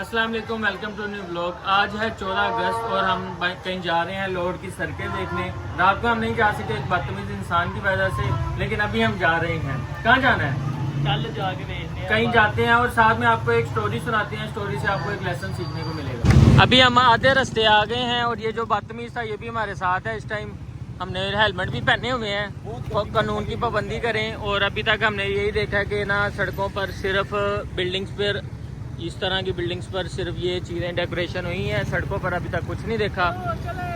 अस्सलाम वालेकुम, welcome to new blog. आज है 14 अगस्त और हम कहीं जा रहे हैं लोड की सड़कें देखने। रात को हम नहीं जा सकते एक बदतमीज इंसान की वजह से, लेकिन अभी हम जा रहे हैं। कहाँ जाना है? कल जाके देखते हैं, कहीं जाते हैं और साथ में आपको एक स्टोरी सुनाते हैं। स्टोरी से आपको एक लेसन सीखने को मिलेगा। अभी हम आधे रास्ते आ गए हैं और ये जो बदतमीज था ये भी हमारे साथ है। इस टाइम हमने हेलमेट भी पहने हुए हैं और कानून की पाबंदी करें। और अभी तक हमने यही देखा है कि ना सड़कों पर सिर्फ बिल्डिंग्स पर, इस तरह की बिल्डिंग्स पर सिर्फ ये चीज़ें डेकोरेशन हुई हैं। सड़कों पर अभी तक कुछ नहीं देखा।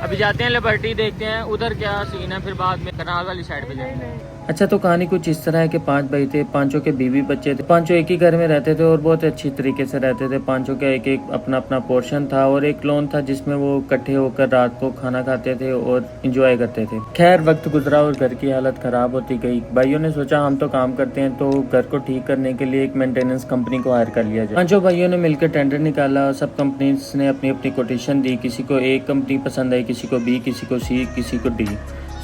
अभी जाते हैं लिबर्टी, देखते हैं उधर क्या सीन है, फिर बाद में कनाल वाली साइड पे जाएंगे। अच्छा, तो कहानी कुछ इस तरह है कि 5 भाई थे, पांचों के बीवी बच्चे थे। पांचों एक ही घर में रहते थे और बहुत अच्छी तरीके से रहते थे। पांचों का एक एक अपना अपना पोर्शन था और एक लोन था जिसमें वो इकट्ठे होकर रात को खाना खाते थे और इंजॉय करते थे। खैर, वक्त गुजरा और घर की हालत खराब होती गई। भाइयों ने सोचा हम तो काम करते हैं तो घर को ठीक करने के लिए एक मेंटेनेंस कंपनी को हायर कर लिया जाए। पांचों भाइयों ने मिलकर टेंडर निकाला। सब कंपनीज ने अपनी अपनी कोटेशन दी। किसी को एक कंपनी पसंद आई, किसी को बी, किसी को सी, किसी को डी।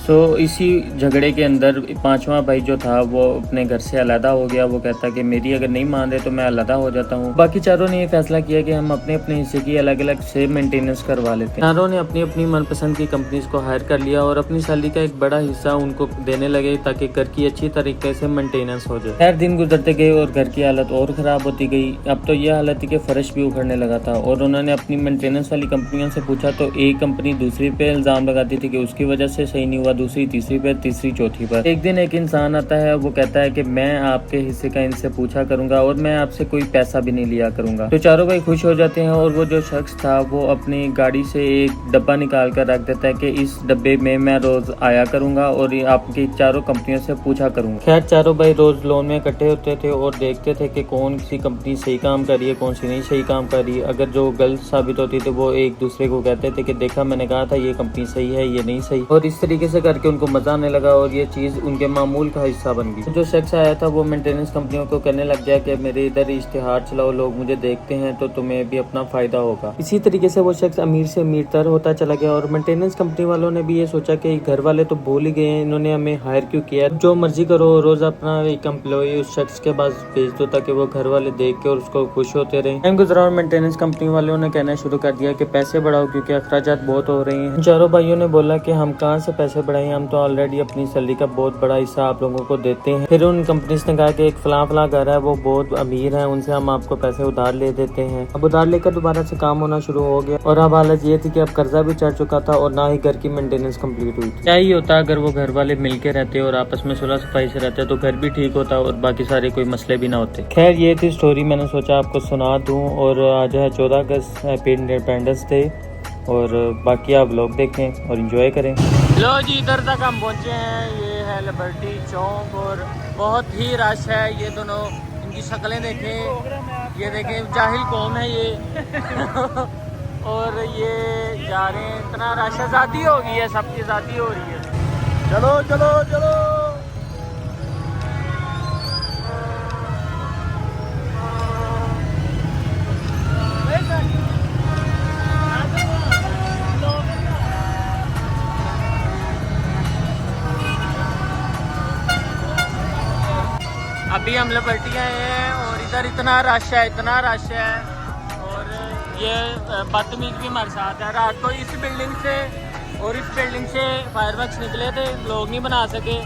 तो इसी झगड़े के अंदर पांचवा भाई जो था वो अपने घर से अलहदा हो गया। वो कहता कि मेरी अगर नहीं मान रहे तो मैं अलहदा हो जाता हूँ। बाकी चारों ने ये फैसला किया कि हम अपने अपने हिस्से की अलग अलग से मेंटेनेंस करवा लेते हैं। चारों ने अपनी अपनी मनपसंद की कंपनीज को हायर कर लिया और अपनी सैलरी का एक बड़ा हिस्सा उनको देने लगे ताकि घर की अच्छी तरीके से मेंटेनेंस हो जाए। खैर, दिन गुजरते गए और घर की हालत और खराब होती गई। अब तो यह हालत थी कि फर्श भी उखड़ने लगा था और उन्होंने अपनी मेंटेनेंस वाली कंपनियों से पूछा तो एक कंपनी दूसरी पे इल्जाम लगाती थी कि उसकी वजह से सही नहीं हुआ, दूसरी तीसरी पे, तीसरी चौथी पर। एक दिन एक इंसान आता है, वो कहता है कि मैं आपके हिस्से का इनसे पूछा करूंगा और मैं आपसे कोई पैसा भी नहीं लिया करूंगा। तो चारों भाई खुश हो जाते हैं और वो जो शख्स था वो अपनी गाड़ी से एक डब्बा निकाल कर रख देता है कि इस डब्बे में मैं रोज आया करूंगा और आपकी चारों कंपनियों से पूछा करूंगा। खैर, चारों भाई रोज लोन में इकट्ठे होते थे और देखते थे कि कौन सी कंपनी सही काम कर रही है, कौन सी नहीं सही काम कर रही है। अगर जो गलत साबित होती थी वो एक दूसरे को कहते थे कि देखा, मैंने कहा था ये कंपनी सही है, ये नहीं सही। और इस तरीके से करके उनको मजा आने लगा और ये चीज उनके मामूल का हिस्सा बन गई। जो शख्स आया था वो मेंटेनेंस कंपनियों को कहने लग गया कि मेरे इधर इश्तिहार चलाओ, लोग मुझे देखते हैं तो तुम्हें भी अपना फायदा होगा। इसी तरीके से वो शख्स अमीर से अमीर तर होता चला गया और मेंटेनेंस कंपनी वालों ने भी ये सोचा कि घर वाले तो भूल ही गए हैं, इन्होंने हमें हायर क्यों किया। जो मर्जी करो, रोज अपना एक एम्प्लॉय उस शख्स के पास भेज दो ताकि वो घर वाले देख के और उसको खुश होते रहे। टाइम गुजरा और मेंटेनेंस कंपनी वालों ने कहना शुरू कर दिया कि पैसे बढ़ाओ क्योंकि अखराजात बहुत हो रहे हैं। चारों भाइयों ने बोला कि हम कहाँ से पैसे बढ़ाएं, हम तो ऑलरेडी अपनी सैलरी का बहुत बड़ा हिस्सा आप लोगों को देते हैं। फिर उन कंपनीज ने कहा कि एक फला घर है, वो बहुत अमीर है, उनसे हम आपको पैसे उधार ले देते हैं। अब उधार लेकर दोबारा से काम होना शुरू हो गया और अब हालत ये थी कि अब कर्जा भी चढ़ चुका था और ना ही घर की मेंटेनेंस कंप्लीट हुई थी। क्या ही होता अगर वो घर वाले मिलके रहते और आपस में सुलह सफाई से रहते तो घर भी ठीक होता और बाकी सारे कोई मसले भी ना होते। खैर, ये थी स्टोरी, मैंने सोचा आपको सुना दूं। और आज है 14 अगस्त, हैप्पी इंडिपेंडेंस डे। और बाकी आप लोग देखें और एंजॉय करें। लो जी, इधर तक हम पहुंचे हैं। ये है लिबर्टी चौक और बहुत ही रश है। ये दोनों, इनकी शक्लें देखें, ये देखें, जाहिल कौम है ये और ये जा रहे हैं, इतना रश है, आज़ादी हो गई है, सबकी आज़ादी हो रही है। चलो चलो चलो। अभी हम लिबर्टी आए हैं और इधर इतना रश है, इतना रश है। और ये बदतमीज भी हमारे साथ है। रात को इस बिल्डिंग से और इस बिल्डिंग से फायरवर्क्स निकले थे, लोग नहीं बना सके,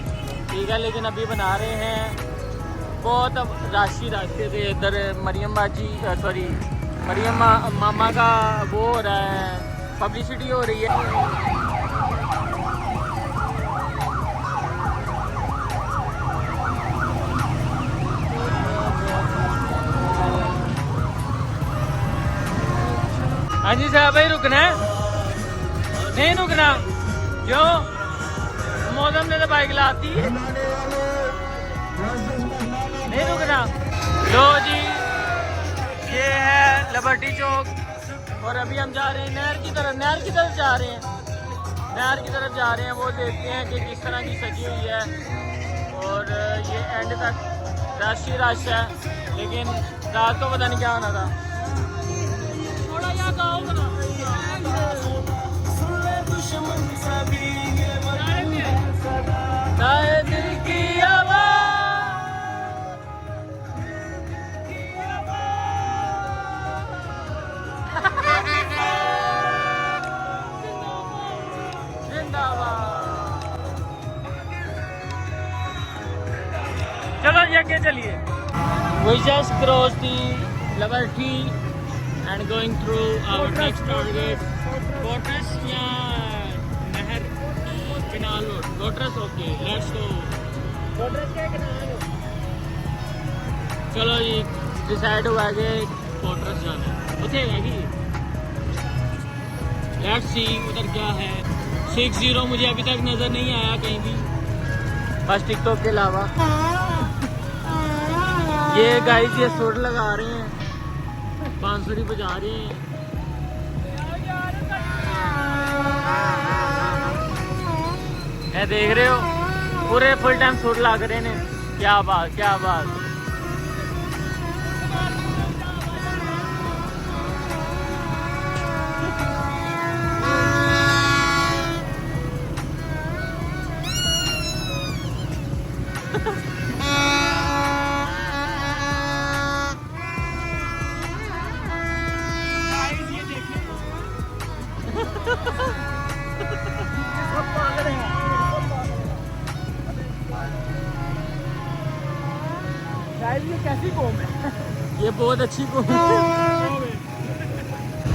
ठीक है, लेकिन अभी बना रहे हैं। बहुत रश ही रास्ते थे। इधर मरियम मामा का वो हो रहा है, पब्लिसिटी हो रही है। हाँ जी साहब, भाई रुकना है? नहीं रुकना क्यों? मौसम ने तो बाइक लाती है, नहीं रुकना। लो जी, ये है लिबर्टी चौक और अभी हम जा रहे हैं नहर की तरफ। नहर की तरफ जा रहे हैं, नहर की तरफ जा रहे हैं। वो देखते हैं कि किस तरह की सजी हुई है। और ये एंड तक रश ही रश है, लेकिन रात को पता नहीं क्या होना था। चलिए। We just crossed the Liberty and going through our next target. Fortress या नहर Canal Road. Fortress, okay. Let's go. Fortress क्या Canal Road? चलो जी डिसाइड हुआ कि फोर्ट्रेस जाना है। उठे है लेट्स सी उधर क्या है। 60 मुझे अभी तक नजर नहीं आया कहीं भी, बस टिकटॉक के अलावा। ये गाइस ये सुर लगा रहे हैं, बांसुरी बजा रहे हैं। ये देख रहे हो पूरे फुल टाइम सुर लग रहे हैं। क्या बात क्या बात। ये कैसी कौम है? ये बहुत अच्छी कौम है।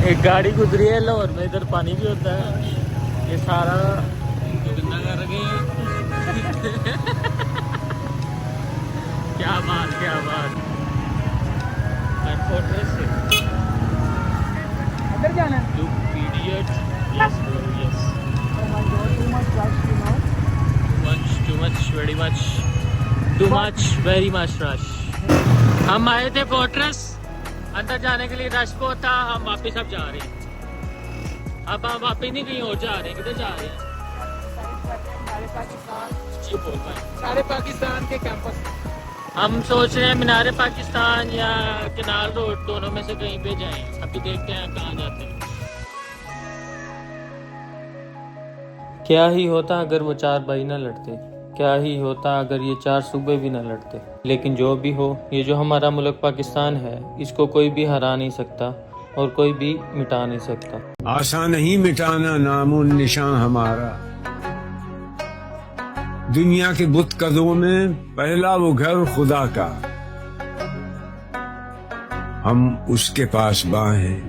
एक गाड़ी गुजरी है लाहौर में, इधर पानी भी होता है। ये सारा गंदा कर रखे हैं। क्या बात क्या बात। फोर्ट्रेस अंदर जाना है। Look idiot. Yes bro, yes. Oh my god, too much rush, you know. Too much, very much. Too much, very much rush. हम आए थे फोर्ट्रेस, अंदर जाने के लिए रश बहुत था। हम वापस अब जा रहे हैं। अब हम वापस नहीं कहीं और जा रहे हैं। किधर जा रहे हैं? जी बोल भाई। सारे पाकिस्तान के कैंपस। हम सोच रहे हैं मीनार पाकिस्तान या कैनाल रोड, दोनों में से कहीं पे जाएं। अभी देखते हैं कहाँ जाते हैं। क्या ही होता अगर वो 4 भाई ना लड़ते, क्या ही होता अगर ये 4 सूबे भी ना लड़ते। लेकिन जो भी हो, ये जो हमारा मुल्क पाकिस्तान है, इसको कोई भी हरा नहीं सकता और कोई भी मिटा नहीं सकता। आसान नहीं मिटाना नामो निशान हमारा। दुनिया के बुत कदों में पहला वो घर खुदा का, हम उसके पासबां हैं,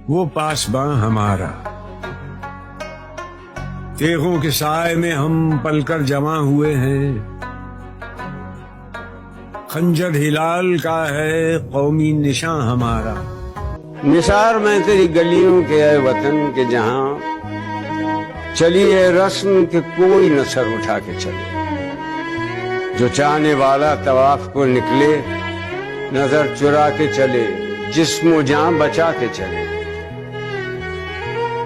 वो पासबां हमारा। तेगों के साए में हम पलकर जमा हुए हैं, खंजर हिलाल का है कौमी निशान हमारा। निसार मैं तेरी गलियों के है वतन के जहां चली है रस्म के कोई न सर उठा के चले। जो चाहने वाला तवाफ को निकले, नजर चुरा के चले, जिस्म जान बचा के चले।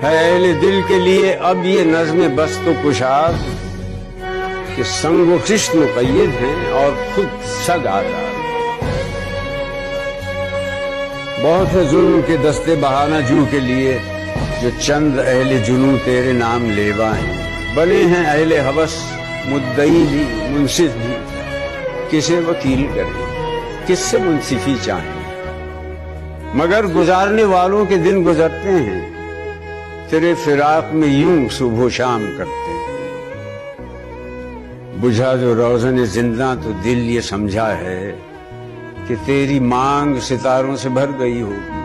है अहले दिल के लिए अब ये नज़्म बस तो कुशाद कि संग खिश्त मुक़य्यद हैं और खुद सग आजाद। बहुत है जुल्म के दस्ते बहाना जू के लिए, जो चंद अहले जुनू तेरे नाम लेवा हैं। बने हैं अहले हवस मुद्दई भी मुंसिफ भी, किसे वकील करें किससे मुंसिफी चाहें। मगर गुजारने वालों के दिन गुजरते हैं, तेरे फिराक में यूं सुबह शाम करते हैं। बुझा जो रोज़न जिंदा तो दिल ये समझा है कि तेरी मांग सितारों से भर गई होगी।